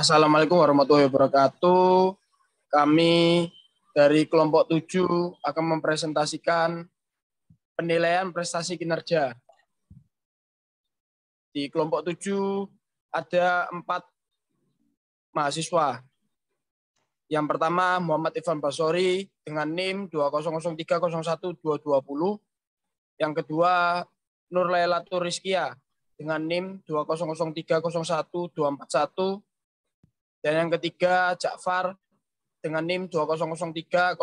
Assalamualaikum warahmatullahi wabarakatuh. Kami dari kelompok 7 akan mempresentasikan penilaian prestasi kinerja. Di kelompok 7 ada 4 mahasiswa. Yang pertama Muhammad Ivan Basori dengan NIM 200301220. Yang kedua Nur Lailatul Rizkia dengan NIM 200301241. Dan yang ketiga Ja'far dengan NIM 200301250.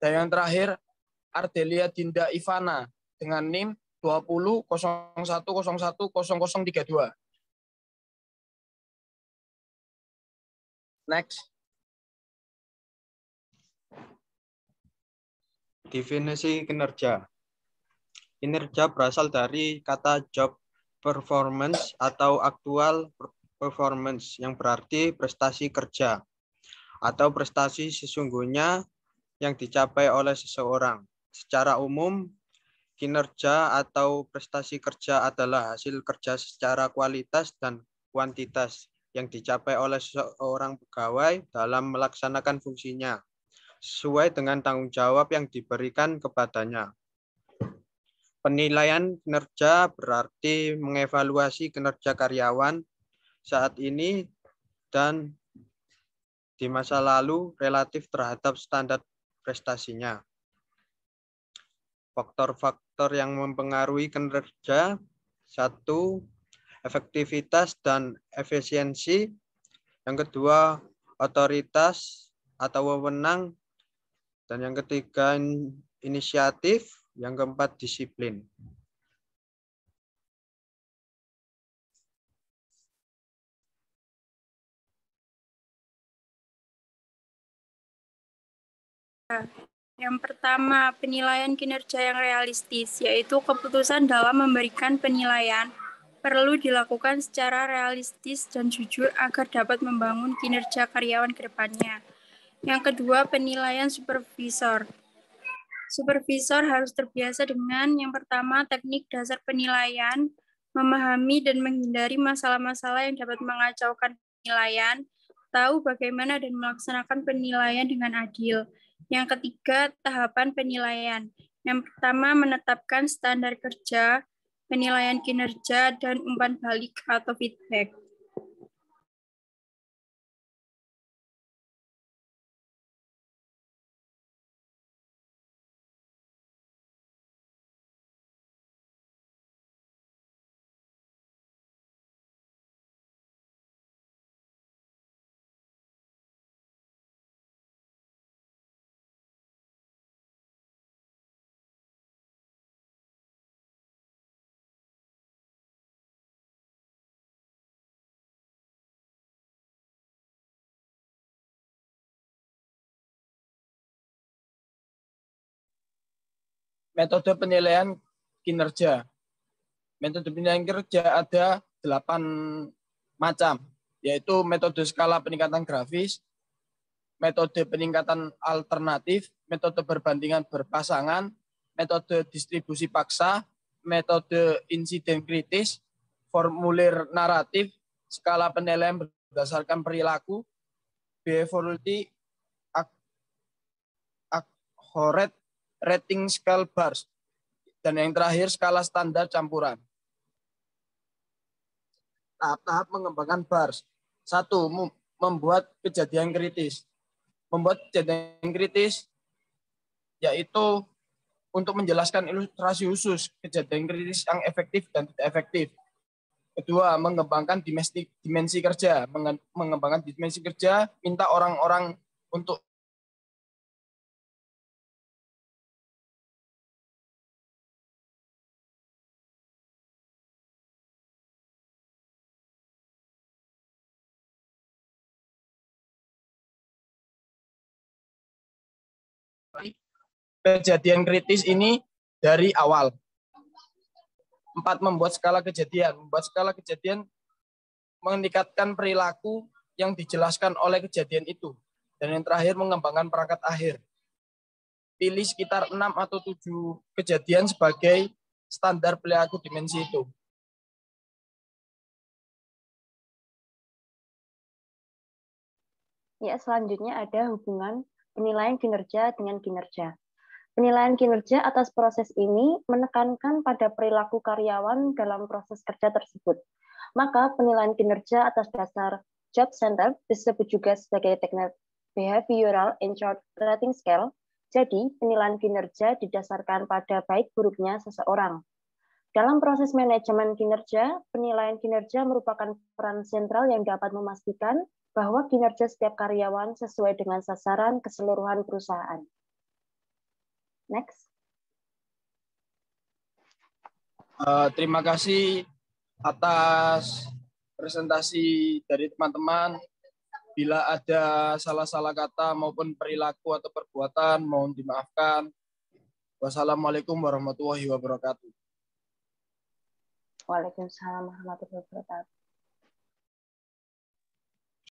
Dan yang terakhir Ardelia Dinda Ivana dengan NIM 2001010032. Next. Definisi kinerja. Kinerja berasal dari kata job performance atau actual performance yang berarti prestasi kerja atau prestasi sesungguhnya yang dicapai oleh seseorang. Secara umum, kinerja atau prestasi kerja adalah hasil kerja secara kualitas dan kuantitas yang dicapai oleh seorang pegawai dalam melaksanakan fungsinya sesuai dengan tanggung jawab yang diberikan kepadanya. Penilaian kinerja berarti mengevaluasi kinerja karyawan saat ini dan di masa lalu relatif terhadap standar prestasinya. Faktor-faktor yang mempengaruhi kinerja: 1. Efektivitas dan efisiensi. Yang kedua, otoritas atau wewenang. Dan yang ketiga, inisiatif. Yang keempat, disiplin. Yang pertama, penilaian kinerja yang realistis, yaitu keputusan dalam memberikan penilaian perlu dilakukan secara realistis dan jujur agar dapat membangun kinerja karyawan ke depannya. Yang kedua, penilaian supervisor. Supervisor harus terbiasa dengan yang pertama, teknik dasar penilaian, memahami dan menghindari masalah-masalah yang dapat mengacaukan penilaian, tahu bagaimana dan melaksanakan penilaian dengan adil. Yang ketiga, tahapan penilaian. Yang pertama, menetapkan standar kerja, penilaian kinerja, dan umpan balik atau feedback. Metode penilaian kinerja. Metode penilaian kinerja ada 8 macam, yaitu metode skala peningkatan grafis, metode peningkatan alternatif, metode perbandingan berpasangan, metode distribusi paksa, metode insiden kritis, formulir naratif, skala penilaian berdasarkan perilaku, behaviorality, Horret, rating scale bars, dan yang terakhir skala standar campuran. Tahap-tahap mengembangkan bars. 1. Membuat kejadian kritis. Membuat kejadian kritis yaitu untuk menjelaskan ilustrasi khusus kejadian kritis yang efektif dan tidak efektif. Kedua, mengembangkan dimensi kerja. Mengembangkan dimensi kerja, minta orang-orang untuk kejadian kritis ini dari awal. 4. Membuat skala kejadian. Membuat skala kejadian meningkatkan perilaku yang dijelaskan oleh kejadian itu. Dan yang terakhir, mengembangkan perangkat akhir. Pilih sekitar 6 atau 7 kejadian sebagai standar perilaku dimensi itu. Ya, selanjutnya ada hubungan penilaian kinerja dengan kinerja. Penilaian kinerja atas proses ini menekankan pada perilaku karyawan dalam proses kerja tersebut. Maka penilaian kinerja atas dasar job center disebut juga sebagai teknik behavioral injured rating scale. Jadi, penilaian kinerja didasarkan pada baik buruknya seseorang. Dalam proses manajemen kinerja, penilaian kinerja merupakan peran sentral yang dapat memastikan bahwa kinerja setiap karyawan sesuai dengan sasaran keseluruhan perusahaan. Next. Terima kasih atas presentasi dari teman-teman. Bila ada salah-salah kata maupun perilaku atau perbuatan, mohon dimaafkan. Wassalamualaikum warahmatullahi wabarakatuh. Waalaikumsalam warahmatullahi wabarakatuh.